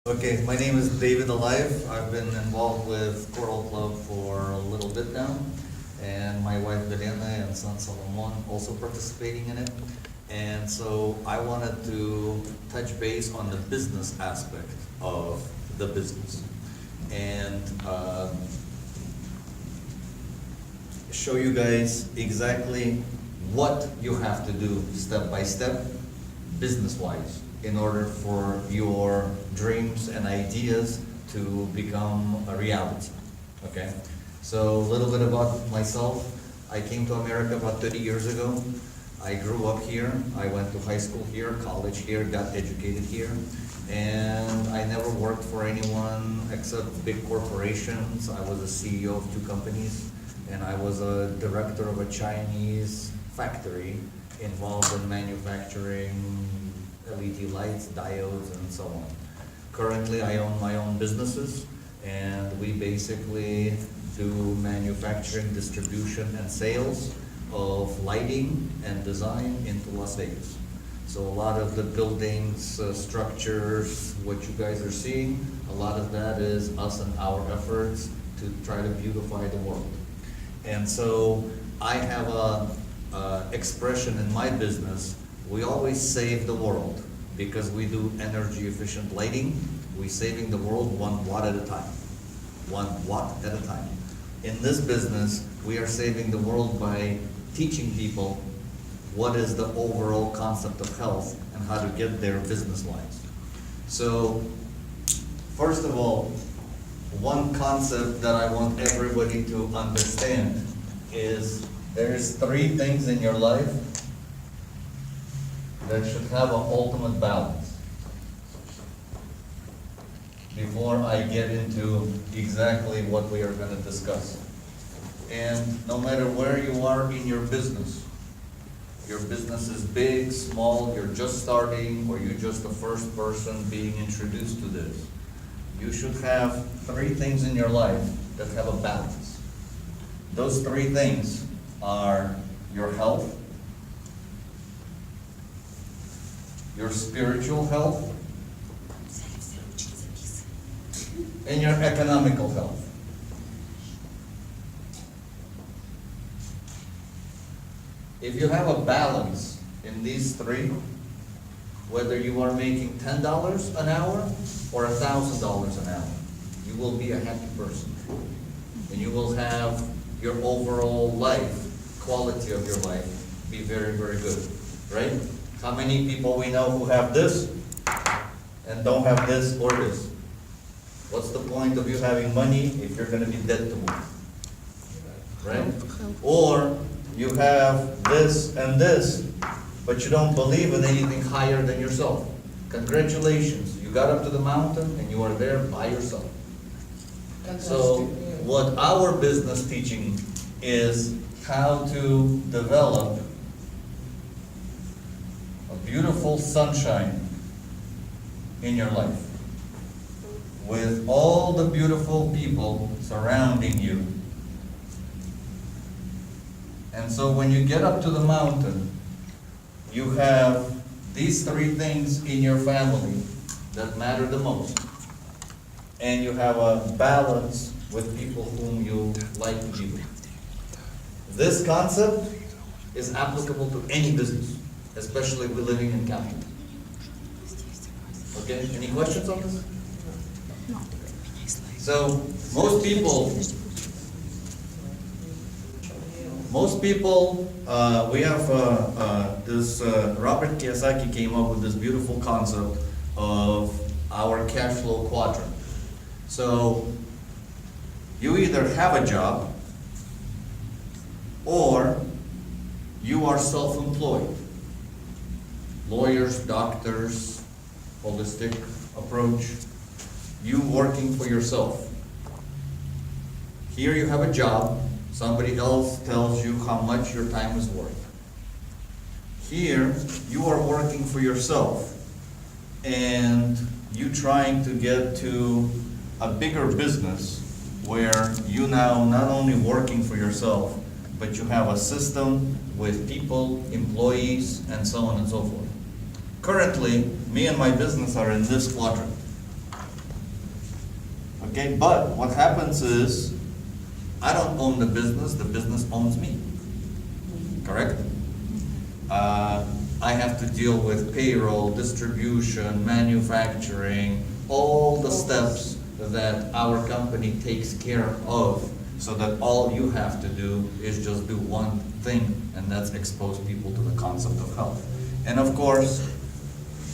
Okay, my name is David Alaev. I've been involved with Coral Club for a little bit now, and my wife Verena and son Solomon also participating in it. And so I wanted to touch base on the business aspect of the business and show you guys exactly what you have to do step by step, business-wise, in order for your dreams and ideas to become a reality, okay? So a little bit about myself. I came to America about 30 years ago. I grew up here. I went to high school here, college here, got educated here. And I never worked for anyone except big corporations. I was a CEO of 2 companies, and I was a director of a Chinese factory involved in manufacturing LED lights, diodes, and so on. Currently, I own my own businesses, and we basically do manufacturing, distribution, and sales of lighting and design into Las Vegas. So a lot of the buildings, structures, what you guys are seeing, a lot of that is us and our efforts to try to beautify the world. And so I have a expression in my business. We always save the world because we do energy efficient lighting. We're saving the world 1 watt at a time. 1 watt at a time. In this business, we are saving the world by teaching people what is the overall concept of health and how to get there business-wise. So, first of all, one concept that I want everybody to understand is there's 3 things in your life that should have an ultimate balance. Before I get into exactly what we are going to discuss. And no matter where you are in your business is big, small, you're just starting, or you're just the first person being introduced to this, you should have 3 things in your life that have a balance. Those 3 things are your health, your spiritual health, and your economical health. If you have a balance in these 3, whether you are making $10 an hour or $1,000 an hour, you will be a happy person. And you will have your overall life, quality of your life, be very, very good, right? How many people we know who have this and don't have this or this? What's the point of you having money if you're going to be dead tomorrow? Right? Or you have this and this, but you don't believe in anything higher than yourself. Congratulations, you got up to the mountain and you are there by yourself. So what our business teaching is how to develop a beautiful sunshine in your life with all the beautiful people surrounding you. And so when you get up to the mountain, you have these 3 things in your family that matter the most. And you have a balance with people whom you like to be with. This concept is applicable to any business, especially we're living in capital. Okay, any questions on this? So, most people, we have this, Robert Kiyosaki came up with this beautiful concept of our cash flow quadrant. So, you either have a job or you are self-employed. Lawyers, doctors, holistic approach, you working for yourself. Here you have a job, somebody else tells you how much your time is worth. Here, you are working for yourself, and you trying to get to a bigger business where you now not only working for yourself, but you have a system with people, employees, and so on and so forth. Currently, me and my business are in this quadrant. Okay, but what happens is, I don't own the business owns me. Correct? I have to deal with payroll, distribution, manufacturing, all the steps that our company takes care of, so that all you have to do is just do one thing, and that's expose people to the concept of health. And of course,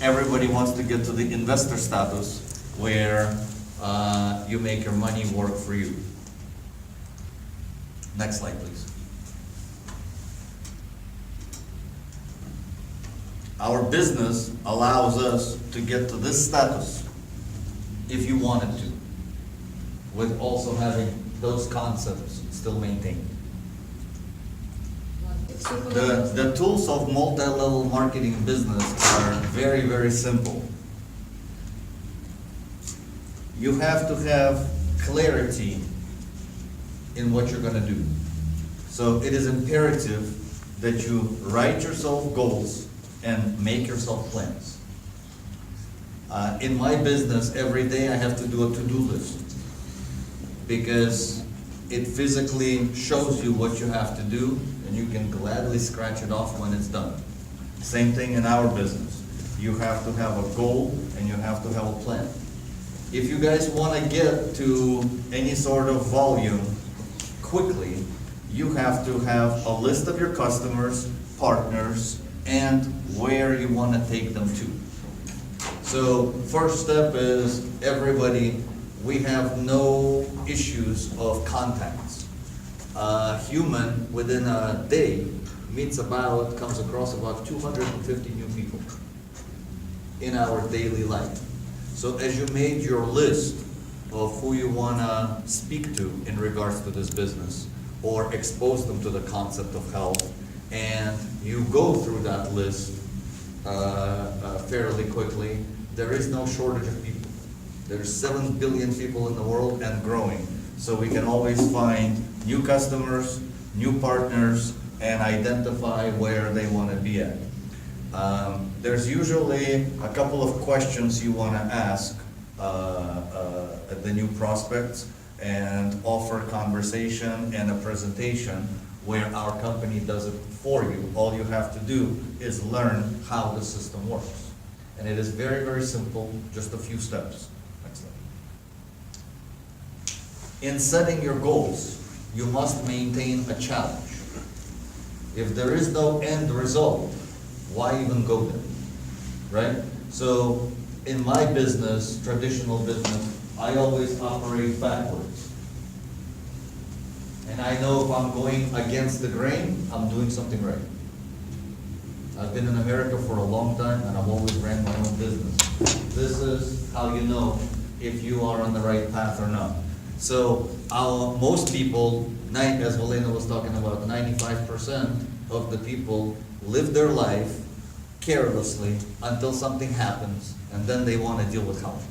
everybody wants to get to the investor status where you make your money work for you. Next slide, please. Our business allows us to get to this status if you wanted to, with also having those concepts still maintained. The tools of multi-level marketing business are very, very simple. You have to have clarity in what you're gonna do. So it is imperative that you write yourself goals and make yourself plans. In my business, every day I have to do a to-do list, because it physically shows you what you have to do, and you can gladly scratch it off when it's done. Same thing in our business. You have to have a goal and you have to have a plan. If you guys want to get to any sort of volume quickly, you have to have a list of your customers, partners, and where you want to take them to. So first step is, everybody, we have no issues of contacts. A human within a day comes across about 250 new people in our daily life. So as you made your list of who you want to speak to in regards to this business, or expose them to the concept of health, and you go through that list fairly quickly, there is no shortage of people. There's 7 billion people in the world and growing. So we can always find new customers, new partners, and identify where they want to be at. There's usually a couple of questions you want to ask the new prospects, and offer conversation and a presentation where our company does it for you. All you have to do is learn how the system works. And it is very, very simple, just a few steps. Next slide. In setting your goals, you must maintain a challenge. If there is no end result, why even go there, right? So in my business, traditional business, I always operate backwards. And I know if I'm going against the grain, I'm doing something right. I've been in America for a long time, and I've always ran my own business. This is how you know if you are on the right path or not. So most people, as Valena was talking about, 95% of the people live their life carelessly until something happens, and then they want to deal with health,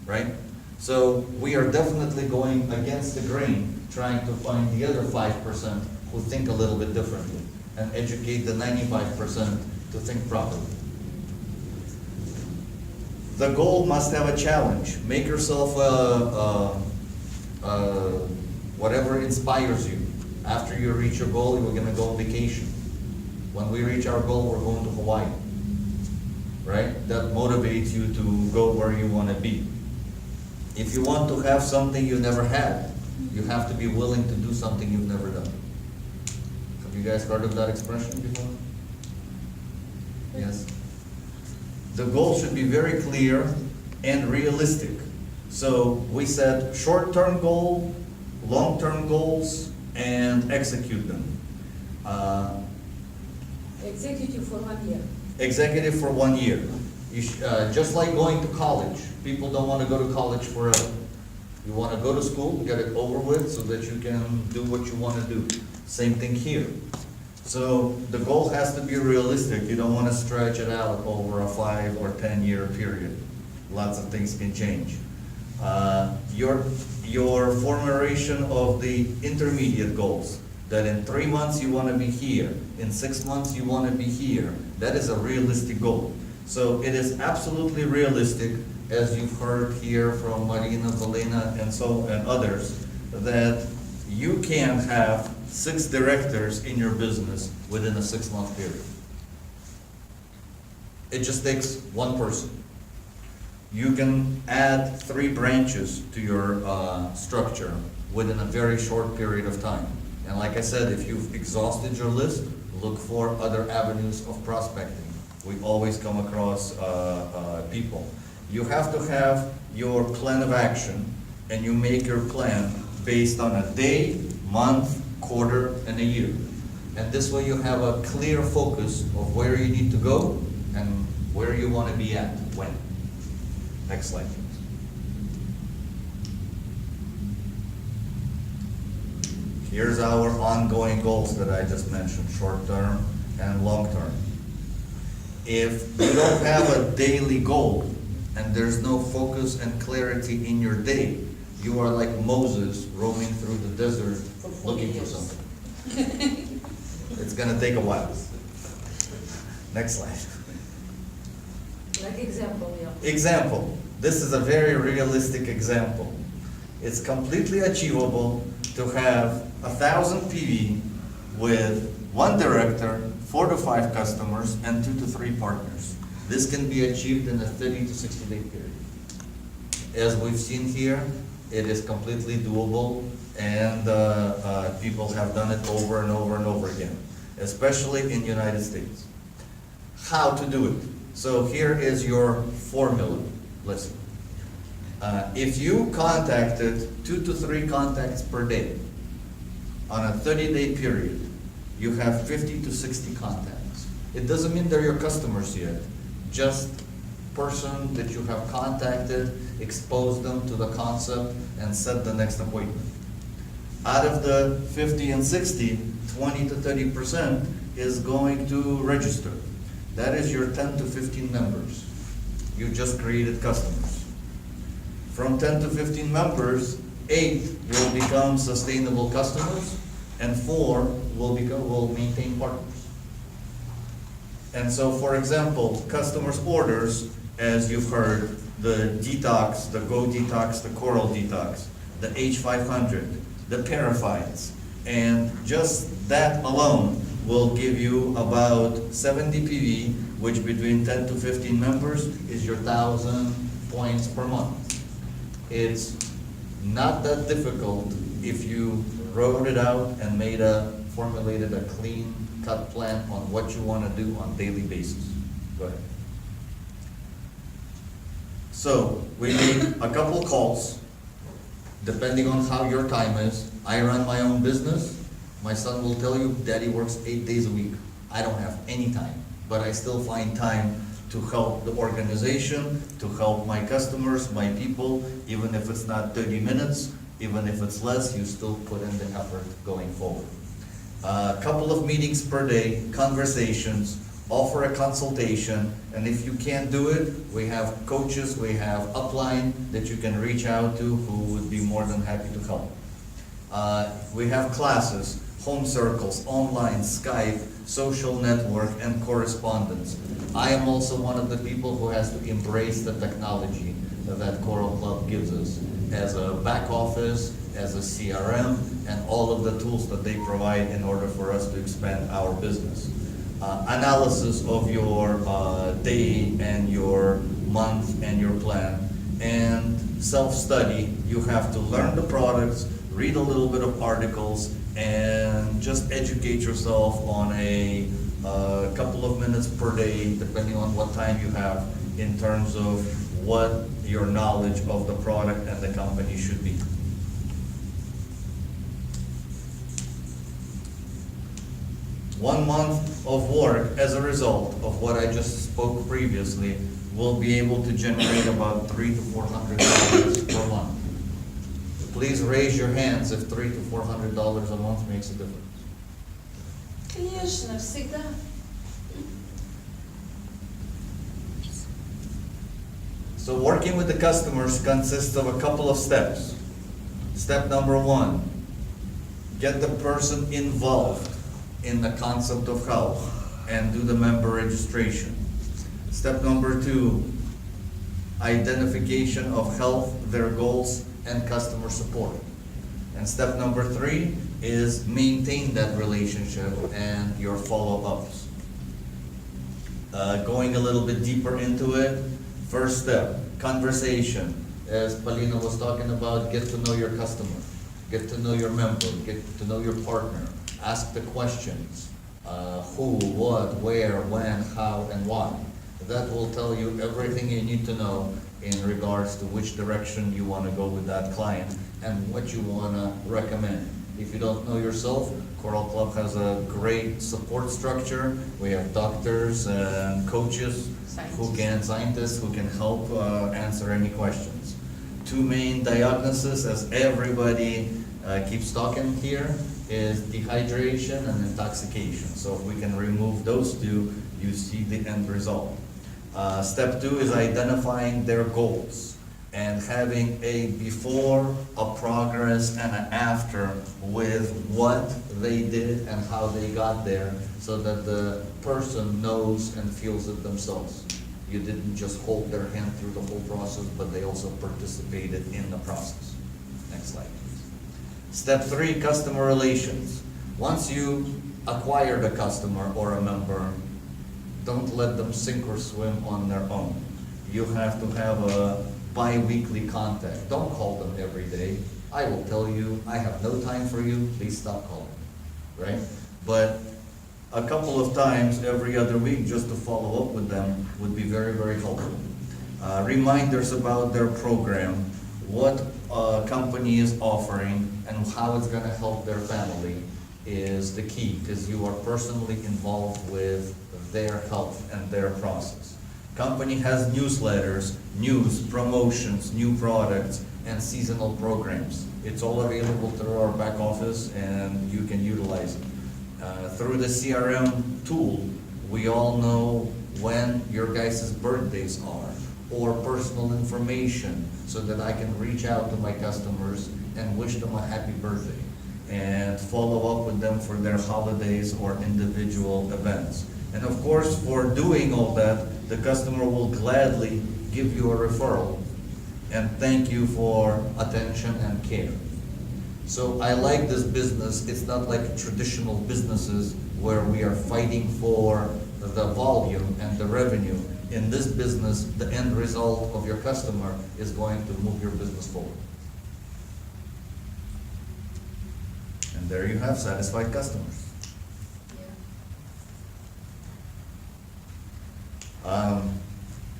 right? So we are definitely going against the grain, trying to find the other 5% who think a little bit differently, and educate the 95% to think properly. The goal must have a challenge. Make yourself whatever inspires you. After you reach your goal, you're going to go on vacation. When we reach our goal, we're going to Hawaii, right? That motivates you to go where you want to be. If you want to have something you never had, you have to be willing to do something you've never done. Have you guys heard of that expression before? Yes. The goal should be very clear and realistic. So we set short-term goal, long-term goals, and execute them. Executive for 1 year. Executive for 1 year. Just like going to college. People don't want to go to college forever. You want to go to school, get it over with, so that you can do what you want to do. Same thing here. So the goal has to be realistic. You don't want to stretch it out over a 5 or 10 year period. Lots of things can change. Your formulation of the intermediate goals, that in 3 months you want to be here, in 6 months you want to be here, that is a realistic goal. So it is absolutely realistic as you've heard here from Marina, Valena, and others, that you can have 6 directors in your business within a 6-month period. It just takes one person. You can add 3 branches to your structure within a very short period of time. And like I said, if you've exhausted your list, look for other avenues of prospecting. We always come across people. You have to have your plan of action, and you make your plan based on a day, month, quarter, and a year. And this way you have a clear focus of where you need to go and where you want to be at when. Next slide, please. Here's our ongoing goals that I just mentioned, short term and long term. If you don't have a daily goal and there's no focus and clarity in your day, you are like Moses roaming through the desert looking for something. It's gonna take a while. Next slide. Like example, yeah. Example. This is a very realistic example. It's completely achievable to have 1,000 PV with 1 director, 4 to 5 customers, and 2 to 3 partners. This can be achieved in a 30 to 60 day period. As we've seen here, it is completely doable, and people have done it over and over and over again, especially in the United States. How to do it? So here is your formula. Listen. If you contacted 2 to 3 contacts per day on a 30-day period, you have 50 to 60 contacts. It doesn't mean they're your customers yet. Just person that you have contacted, expose them to the concept, and set the next appointment. Out of the 50 and 60, 20 to 30% is going to register. That is your 10 to 15 members. You just created customers. From 10 to 15 members, 8 will become sustainable customers, and 4 will maintain partners. And so, for example, customers' orders, as you've heard, the detox, the Go Detox, the Coral Detox, the H500, the Paraphytes, and just that alone will give you about 70 PV, which between 10 to 15 members is your 1,000 points per month. It's not that difficult if you wrote it out and formulated a clean cut plan on what you want to do on a daily basis. Go ahead. So we make a couple calls, depending on how your time is. I run my own business. My son will tell you, Daddy works 8 days a week. I don't have any time, but I still find time to help the organization, to help my customers, my people, even if it's not 30 minutes, even if it's less, you still put in the effort going forward. A couple of meetings per day, conversations, offer a consultation, and if you can't do it, we have coaches, we have upline that you can reach out to who would be more than happy to help. We have classes, home circles, online, Skype, social network, and correspondence. I am also one of the people who has to embrace the technology that Coral Club gives us as a back office, as a CRM, and all of the tools that they provide in order for us to expand our business. Analysis of your day and your month and your plan, and self-study. You have to learn the products, read a little bit of articles, and just educate yourself on a couple of minutes per day, depending on what time you have, in terms of what your knowledge of the product and the company should be. One month of work as a result of what I just spoke previously will be able to generate about $300 to $400 per month. Please raise your hands if $300 to $400 a month makes a difference. Конечно, всегда. So working with the customers consists of a couple of steps. Step number 1, get the person involved in the concept of health and do the member registration. Step number 2, identification of health, their goals, and customer support. And step number 3 is maintain that relationship and your follow-ups. Going a little bit deeper into it, first step, conversation. As Palina was talking about, get to know your customer, get to know your member, get to know your partner, ask the questions, who, what, where, when, how, and why. That will tell you everything you need to know in regards to which direction you want to go with that client and what you want to recommend. If you don't know yourself, Coral Club has a great support structure. We have doctors and coaches scientists who can help answer any questions. 2 main diagnoses, as everybody keeps talking here, is dehydration and intoxication. So if we can remove those 2, you see the end result. Step 2 is identifying their goals and having a before, a progress, and an after with what they did and how they got there, so that the person knows and feels it themselves. You didn't just hold their hand through the whole process, but they also participated in the process. Next slide, please. Step 3, customer relations. Once you acquired a customer or a member, don't let them sink or swim on their own. You have to have a bi-weekly contact. Don't call them every day. I will tell you, I have no time for you, please stop calling, right? But a couple of times every other week just to follow up with them would be very, very helpful. Reminders about their program, what company is offering, and how it's gonna help their family is the key, because you are personally involved with their health and their process. Company has newsletters, news, promotions, new products, and seasonal programs. It's all available through our back office and you can utilize it. Through the CRM tool, we all know when your guys' birthdays are, or personal information, so that I can reach out to my customers and wish them a happy birthday, and follow up with them for their holidays or individual events. And of course, for doing all that, the customer will gladly give you a referral and thank you for attention and care. So I like this business. It's not like traditional businesses where we are fighting for the volume and the revenue. In this business, the end result of your customer is going to move your business forward. And there you have satisfied customers.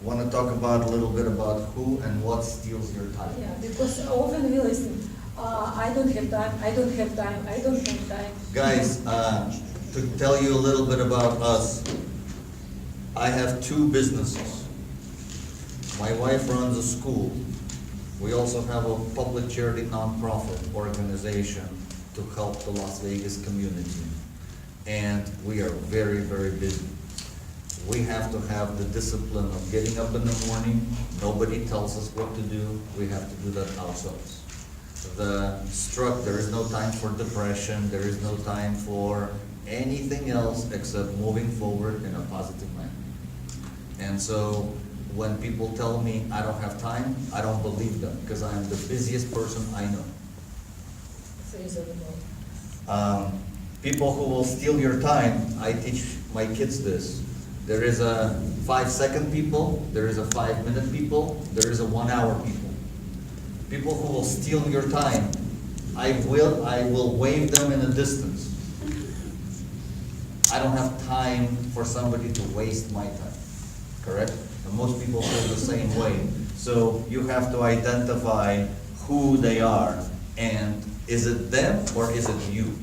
Want to talk about a little bit about who and what steals your time. Yeah, because often we listen, I don't have time, I don't have time, I don't have time. Guys, to tell you a little bit about us, I have 2 businesses. My wife runs a school. We also have a public charity nonprofit organization to help the Las Vegas community. And we are very, very busy. We have to have the discipline of getting up in the morning. Nobody tells us what to do. We have to do that ourselves. There is no time for depression. There is no time for anything else except moving forward in a positive manner. And so when people tell me I don't have time, I don't believe them, because I am the busiest person I know. It's reasonable. People who will steal your time, I teach my kids this. There is a 5-second people, there is a 5-minute people, there is a 1-hour people. People who will steal your time, I will wave them in a distance. I don't have time for somebody to waste my time, correct? And most people feel the same way. So you have to identify who they are, and is it them or is it you?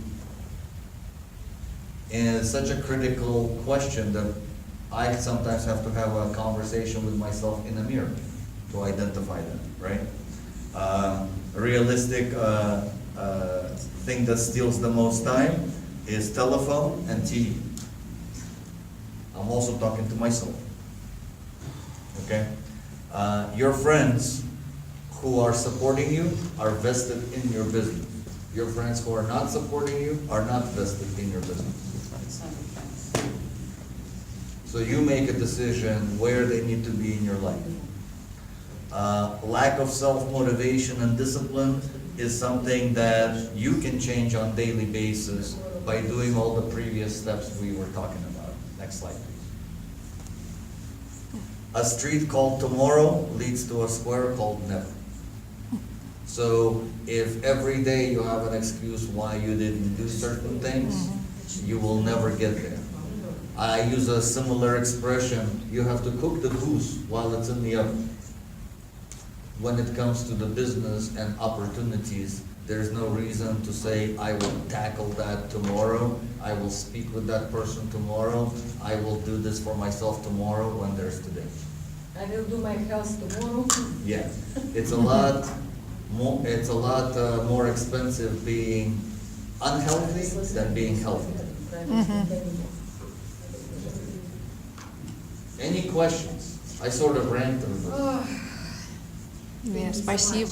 And it's such a critical question that I sometimes have to have a conversation with myself in the mirror to identify them, right? A realistic thing that steals the most time is telephone and TV. I'm also talking to myself, okay? Your friends who are supporting you are vested in your business. Your friends who are not supporting you are not vested in your business. So you make a decision where they need to be in your life. Lack of self-motivation and discipline is something that you can change on daily basis by doing all the previous steps we were talking about. Next slide, please. A street called tomorrow leads to a square called never. So if every day you have an excuse why you didn't do certain things, you will never get there. I use a similar expression, you have to cook the goose while it's in the oven. When it comes to the business and opportunities, there's no reason to say, I will tackle that tomorrow, I will speak with that person tomorrow, I will do this for myself tomorrow when there's today. I will do my health tomorrow. Yeah, it's a lot more expensive being unhealthy than being healthy. Any questions? I sort of ran through this. Нет, спасибо.